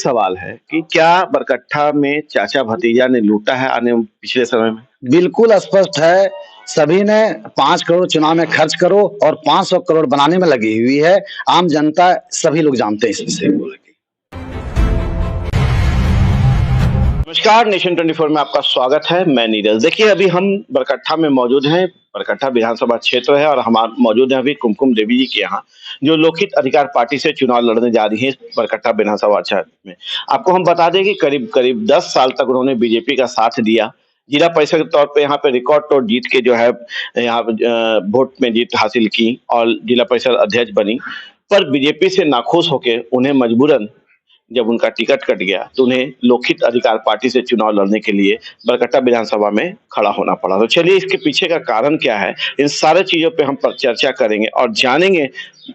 सवाल है कि क्या बरकट्टा में चाचा भतीजा ने लूटा है आने पिछले समय में? बिल्कुल स्पष्ट है। सभी ने 5 करोड़ चुनाव में खर्च करो और 500 करोड़ बनाने में लगी हुई है। आम जनता सभी लोग जानते हैं इस विषय को लेके। नमस्कार, नेशन 24 में आपका स्वागत है। मैं नीरज। देखिए, अभी हम बरकट्टा में मौजूद हैं। बरकट्टा विधानसभा क्षेत्र है और हम मौजूद हैं अभी कुमकुम देवी जी के यहाँ, जो लोकहित अधिकार पार्टी से चुनाव लड़ने जा रही हैं बरकट्टा विधानसभा क्षेत्र में। आपको हम बता दें कि करीब करीब 10 साल तक उन्होंने बीजेपी का साथ दिया। जिला परिषद के तौर पे यहाँ पे रिकॉर्ड तोड़ जीत के जो है यहाँ वोट में जीत हासिल की और जिला परिषद अध्यक्ष बनी। पर बीजेपी से नाखुश होकर उन्हें मजबूरन जब उनका टिकट कट गया तो उन्हें लोकहित अधिकार पार्टी से चुनाव लड़ने के लिए बरकट्टा विधानसभा में खड़ा होना पड़ा। तो चलिए, इसके पीछे का कारण क्या है, इन सारे चीजों पे हम चर्चा करेंगे और जानेंगे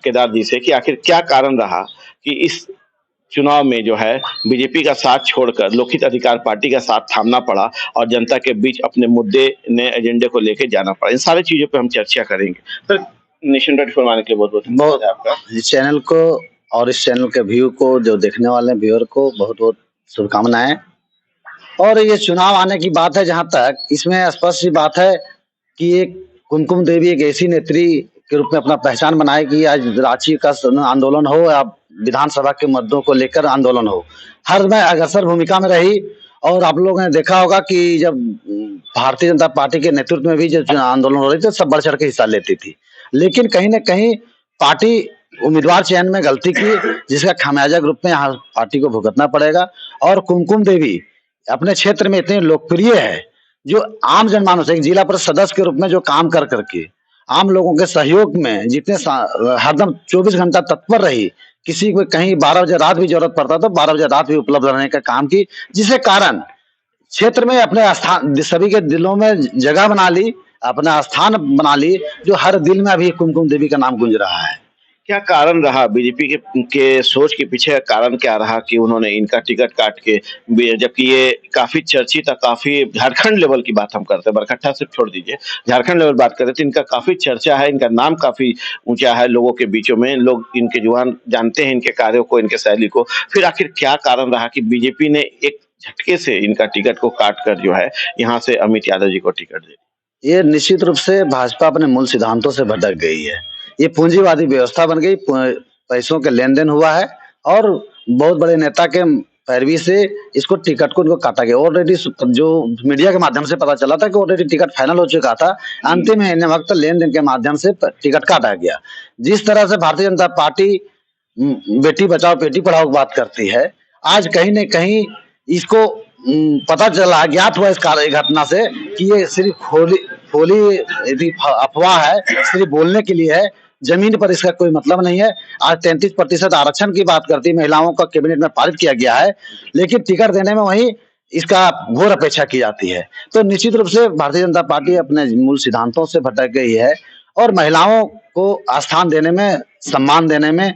केदार जी से कि आखिर क्या कारण रहा कि इस चुनाव में जो है बीजेपी का साथ छोड़कर लोकहित अधिकार पार्टी का साथ थामना पड़ा और जनता के बीच अपने मुद्दे ने एजेंडे को लेकर जाना पड़ा। इन सारी चीजों पे हम चर्चा करेंगे। तो नेशन 24 आने के लिए बहुत बहुत धन्यवाद आपका। इस चैनल को और इस चैनल के व्यू को, जो देखने वाले व्यूअर को बहुत बहुत शुभकामनाएं। और ये चुनाव आने की बात है, जहां तक इसमें स्पष्ट सी बात है कि एक कुमकुम देवी एक ऐसी नेत्री के रूप में अपना पहचान बनाए कि आज रांची का आंदोलन हो या विधानसभा के मुद्दों को लेकर आंदोलन हो, हर में अग्रसर भूमिका में रही। और आप लोगों ने देखा होगा कि जब भारतीय जनता पार्टी के नेतृत्व में भी जब आंदोलन हो रही थी, सब बढ़ चढ़ के हिस्सा लेती थी। लेकिन कहीं ना कहीं पार्टी उम्मीदवार चयन में गलती की, जिसका खामियाजा ग्रुप में यहाँ पार्टी को भुगतना पड़ेगा। और कुमकुम देवी अपने क्षेत्र में इतने लोकप्रिय है, जो आम जनमानस एक जिला परिषद सदस्य के रूप में जो काम कर करके आम लोगों के सहयोग में जितने हरदम 24 घंटा तत्पर रही, किसी को कहीं 12 बजे रात भी जरूरत पड़ता तो 12 बजे रात भी उपलब्ध रहने का काम की, जिसके कारण क्षेत्र में अपने स्थान सभी के दिलों में जगह बना ली, अपना स्थान बना ली, जो हर दिल में अभी कुमकुम देवी का नाम गूंज रहा है। क्या कारण रहा बीजेपी के सोच के पीछे का कारण क्या रहा कि उन्होंने इनका टिकट काट के, जबकि ये काफी चर्चित, काफी झारखंड लेवल की बात हम करते हैं, बरकट्टा से छोड़ दीजिए, झारखंड लेवल बात करें तो इनका काफी चर्चा है, इनका नाम काफी ऊंचा है लोगों के बीचों में, लोग इनके जुबान जानते हैं, इनके कार्यों को, इनके शैली को। फिर आखिर क्या कारण रहा कि बीजेपी ने एक झटके से इनका टिकट को काट कर जो है यहाँ से अमित यादव जी को टिकट दे? ये निश्चित रूप से भाजपा अपने मूल सिद्धांतों से भटक गई है। ये पूंजीवादी व्यवस्था बन गई, पैसों के लेन देन हुआ है और बहुत बड़े नेता के पैरवी से इसको टिकट को काटा गया। ऑलरेडी जो मीडिया के माध्यम से पता चला था कि ऑलरेडी टिकट फाइनल हो चुका था, अंतिम वक्त लेन देन के माध्यम से टिकट काटा गया। जिस तरह से भारतीय जनता पार्टी बेटी बचाओ बेटी पढ़ाओ की बात करती है, आज कहीं न कहीं इसको पता चला, ज्ञात हुआ इस घटना से कि ये सिर्फ खोली अफवाह है, सिर्फ बोलने के लिए है, जमीन पर इसका कोई मतलब नहीं है। आज 33% आरक्षण की बात करती महिलाओं का कैबिनेट में पारित किया गया है, लेकिन टिकट देने में वही इसका घोर अपेक्षा की जाती है। तो निश्चित रूप से भारतीय जनता पार्टी अपने मूल सिद्धांतों से भटक गई है और महिलाओं को स्थान देने में, सम्मान देने में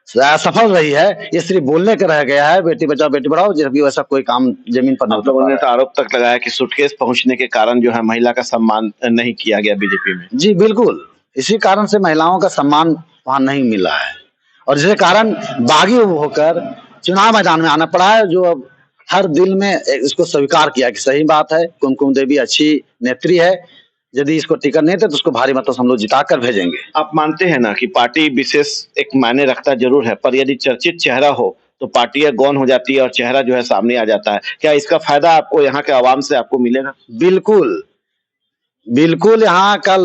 सफल रही है। ये सिर्फ बोलने का रह गया है, बेटी बचाओ बेटी पढ़ाओ, जबकि वैसा कोई काम जमीन पर नहीं। लोगों ने तो आरोप तक लगाया कि सूटकेस पहुंचने के कारण जो है महिला का सम्मान नहीं किया गया बीजेपी में। जी बिल्कुल, इसी कारण से महिलाओं का सम्मान वहां नहीं मिला है और जिसके कारण बागी होकर चुनाव मैदान में आना पड़ा है, जो अब हर दिल में इसको स्वीकार किया कि सही बात है, कुमकुम देवी अच्छी नेत्री है, यदि इसको टिकट नहीं थे तो उसको भारी मतों से हम लोग जिता कर भेजेंगे। आप मानते हैं ना कि पार्टी विशेष एक मायने रखता जरूर है, पर यदि चर्चित चेहरा हो तो पार्टियां गौन हो जाती है और चेहरा जो है सामने आ जाता है। क्या इसका फायदा आपको यहाँ के आवाम से आपको मिलेगा? बिल्कुल बिल्कुल, यहाँ के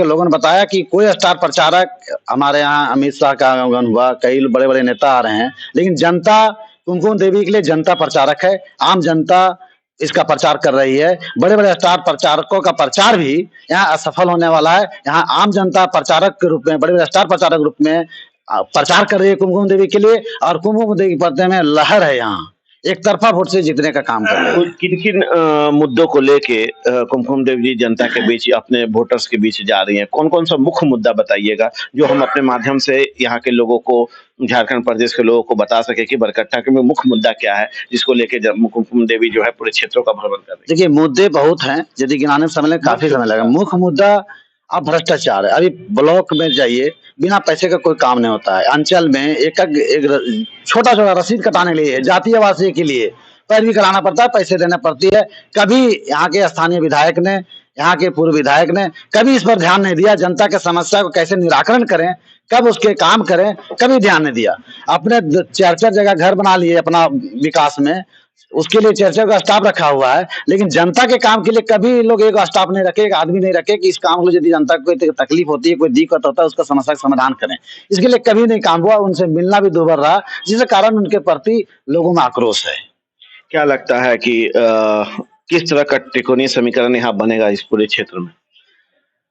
लोगों ने बताया कि कोई स्टार प्रचारक हमारे यहाँ अमित शाह का आगमन हुआ, कई बड़े बड़े नेता आ रहे हैं, लेकिन जनता कुमकुम देवी के लिए जनता प्रचारक है, आम जनता इसका प्रचार कर रही है। बड़े बड़े स्टार प्रचारकों का प्रचार भी यहाँ असफल होने वाला है। यहाँ आम जनता प्रचारक के रूप में, बड़े बड़े स्टार प्रचारक के रूप में प्रचार कर रही है कुमकुम देवी के लिए, और कुमकुम देवी के पर्दे में लहर है। यहाँ एक तरफा वोट से जीतने का काम कर रहे हैं। किन किन मुद्दों को लेके कुमकुम देवी जी जनता के बीच, अपने वोटर्स के बीच जा रही हैं? कौन कौन सा मुख्य मुद्दा बताइएगा जो हम अपने माध्यम से यहाँ के लोगों को, झारखंड प्रदेश के लोगों को बता सके कि बरकट्टा के में मुख्य मुद्दा क्या है, जिसको लेके कुमकुम देवी जो है पूरे क्षेत्रों का भ्रमण कर रही है? देखिए, मुद्दे बहुत हैं, यदि गिनाने में समय लगे काफी समय लगेगा। मुख्य मुद्दा अब भ्रष्टाचार है। अभी ब्लॉक में जाइए, बिना पैसे का कोई काम नहीं होता है। अंचल में एक छोटा छोटा रसीद कटाने के लिए, जातीय आवासीय के लिए पैरवी कराना पड़ता है, पैसे देना पड़ती है। कभी यहाँ के स्थानीय विधायक ने, यहाँ के पूर्व विधायक ने कभी इस पर ध्यान नहीं दिया। जनता के समस्या को कैसे निराकरण करें, कब उसके काम करें, कभी ध्यान नहीं दिया। अपने चार चार जगह घर बना लिए अपना विकास में, उसके लिए चर्चा का स्टाफ रखा हुआ है, लेकिन जनता के काम के लिए कभी लोग एक स्टाफ नहीं रखे, एक आदमी नहीं रखे कि इस काम को यदि जनता को कोई तकलीफ होती है, कोई दिक्कत होता है, उसका समस्या का समाधान करें। इसके लिए कभी नहीं काम हुआ। उनसे मिलना भी दूभर रहा, जिसके कारण उनके प्रति लोगों में आक्रोश है। क्या लगता है कि किस तरह का त्रिकोणीय समीकरण यहाँ बनेगा इस पूरे क्षेत्र में?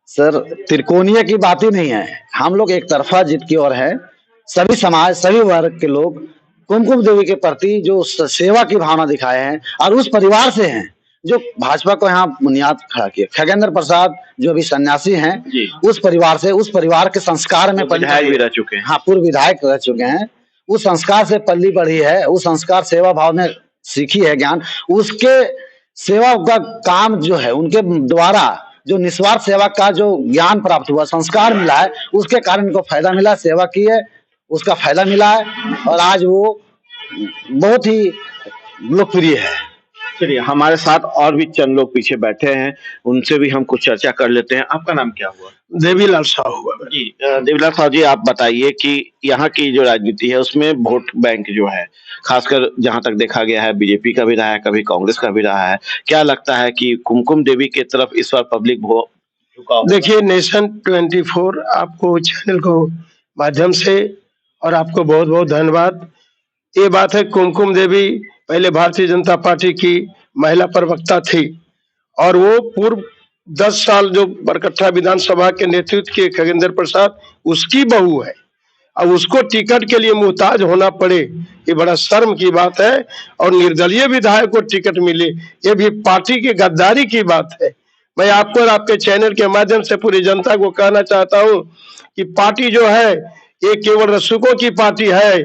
सर, त्रिकोणीय की बात ही नहीं है। हम लोग एक तरफा जीत की ओर है। सभी समाज, सभी वर्ग के लोग कुमकुम देवी के प्रति जो सेवा की भावना दिखाए हैं, और उस परिवार से हैं जो भाजपा को यहाँ बुनियाद खड़ा किया। खगेंद्र प्रसाद जो अभी सन्यासी हैं, उस परिवार से, उस परिवार के संस्कार में विधायक भी रह चुके हैं। हाँ, पूर्व विधायक रह चुके हैं। उस संस्कार से पली बढ़ी है, उस संस्कार सेवा भाव में सीखी है ज्ञान। उसके सेवा का काम जो है, उनके द्वारा जो निस्वार्थ सेवा का जो ज्ञान प्राप्त हुआ, संस्कार मिला है, उसके कारण इनको फायदा मिला, सेवा की है, उसका फायदा मिला है, और आज वो बहुत ही लोकप्रिय है। चलिए, हमारे साथ और भी चंद लोग पीछे बैठे हैं, उनसे भी हम कुछ चर्चा कर लेते हैं। आपका नाम क्या हुआ? देवीलाल साहू हुआ जी। देवीलाल साहू जी, आप बताइए कि यहाँ की जो राजनीति है उसमें वोट बैंक जो है, खासकर जहां तक देखा गया है बीजेपी का भी रहा है, कभी कांग्रेस का भी रहा है। क्या लगता है कि कुमकुम देवी की तरफ इस बार पब्लिक झुकाव? देखिए, नेशन 24 आपको चैनल को माध्यम से और आपको बहुत बहुत धन्यवाद। ये बात है, कुमकुम देवी पहले भारतीय जनता पार्टी की महिला प्रवक्ता थी, और वो पूर्व 10 साल जो बरकट्ठा विधानसभा के नेतृत्व किए खगेंद्र प्रसाद, उसकी बहू है। अब उसको टिकट के लिए मुहताज होना पड़े, ये बड़ा शर्म की बात है। और निर्दलीय विधायक को टिकट मिले, ये भी पार्टी की गद्दारी की बात है। मैं आपको और आपके चैनल के माध्यम से पूरी जनता को कहना चाहता हूँ कि पार्टी जो है ये केवल रसूखों की पार्टी है।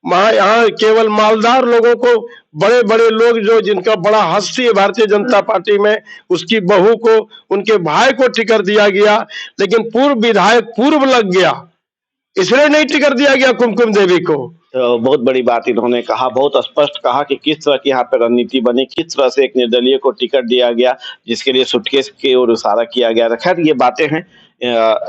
यहाँ केवल मालदार लोगों को, बड़े बड़े लोग जो जिनका बड़ा हस्ती है भारतीय जनता पार्टी में, उसकी बहू को, उनके भाई को टिकट दिया गया, लेकिन पूर्व विधायक पूर्व लग गया, इसलिए नहीं टिकट दिया गया कुमकुम देवी को। तो बहुत बड़ी बात इन्होंने कहा, बहुत स्पष्ट कहा कि किस तरह की यहाँ पे रणनीति बनी, किस तरह से एक निर्दलीय को टिकट दिया गया, जिसके लिए सूटकेस की ओर इशारा किया गया। खैर, ये बातें हैं।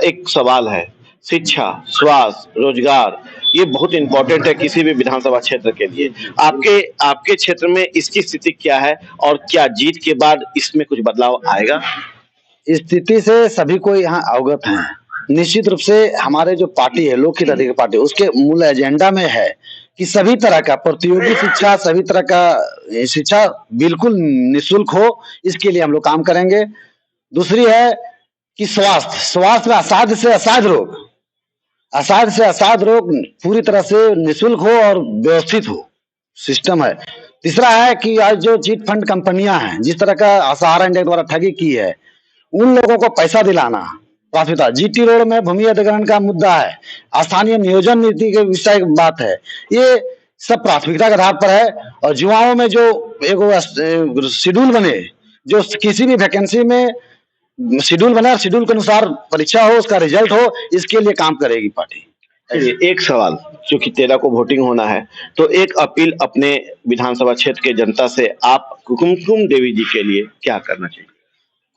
एक सवाल है, शिक्षा, स्वास्थ्य, रोजगार, ये बहुत इंपॉर्टेंट है किसी भी विधानसभा क्षेत्र के लिए। आपके क्षेत्र में इसकी स्थिति क्या है, और क्या जीत के बाद इसमें कुछ बदलाव आएगा? स्थिति से सभी को यहाँ अवगत हैं। निश्चित रूप से हमारे जो पार्टी है, लोकहित अधिकार पार्टी, उसके मूल एजेंडा में है कि सभी तरह का प्रतियोगी शिक्षा, सभी तरह का शिक्षा बिल्कुल निःशुल्क हो, इसके लिए हम लोग काम करेंगे। दूसरी है कि स्वास्थ्य में असाध्य से असाध्य रोग, असाध्य से असाध्य रोग पूरी तरह से निःशुल्क हो और व्यवस्थित हो, सिस्टम है। तीसरा है कि आज जो चिट फंड कंपनियां हैं, जिस तरह का सहारा इंडिया द्वारा ठगी की है, उन लोगों को पैसा दिलाना प्राथमिकता। जीटी रोड में भूमि अधिग्रहण का मुद्दा है, स्थानीय नियोजन नीति के विषय की बात है, ये सब प्राथमिकता के आधार पर है। और युवाओं में जो एक शेड्यूल बने, जो किसी भी वैकेंसी में शेड्यूल बना, शेड्यूल के अनुसार परीक्षा हो, उसका रिजल्ट हो, इसके लिए काम करेगी पार्टी। एक सवाल, क्योंकि 13 को वोटिंग होना है, तो एक अपील अपने विधानसभा क्षेत्र के जनता से आप कुमकुम देवी जी के लिए क्या करना चाहिए?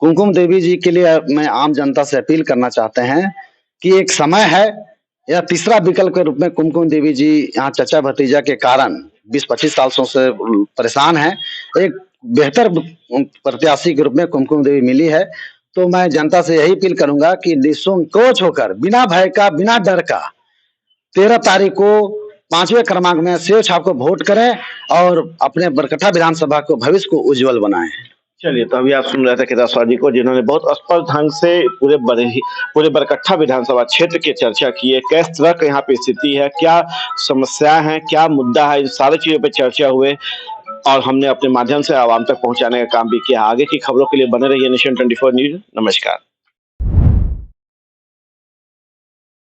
कुमकुम देवी जी के लिए मैं आम जनता से अपील करना चाहते हैं कि एक समय है, या तीसरा विकल्प के रूप में कुमकुम देवी जी यहाँ चचा भतीजा के कारण 20-25 सालों से परेशान है। एक बेहतर प्रत्याशी के रूप में कुमकुम देवी मिली है, तो मैं जनता से यही अपील करूंगा कि निसंकोच होकर, बिना भय का, बिना डर का 13 तारीख को 5वें क्रमांक में सेव छाप को वोट करें और अपने बरकट्ठा विधानसभा को, भविष्य को उज्जवल बनाएं। चलिए, तो अभी आप सुन रहे थे केदार जी को, जिन्होंने बहुत स्पष्ट ढंग से पूरे बरकट्ठा विधानसभा क्षेत्र की चर्चा की है। किस तरह का यहाँ पे स्थिति है, क्या समस्या है, क्या मुद्दा है, इन सारी चीजों पे चर्चा हुए और हमने अपने माध्यम से आवाम तक पहुंचाने का काम भी किया। आगे की खबरों के लिए बने रहिए नेशन 24 न्यूज। नमस्कार।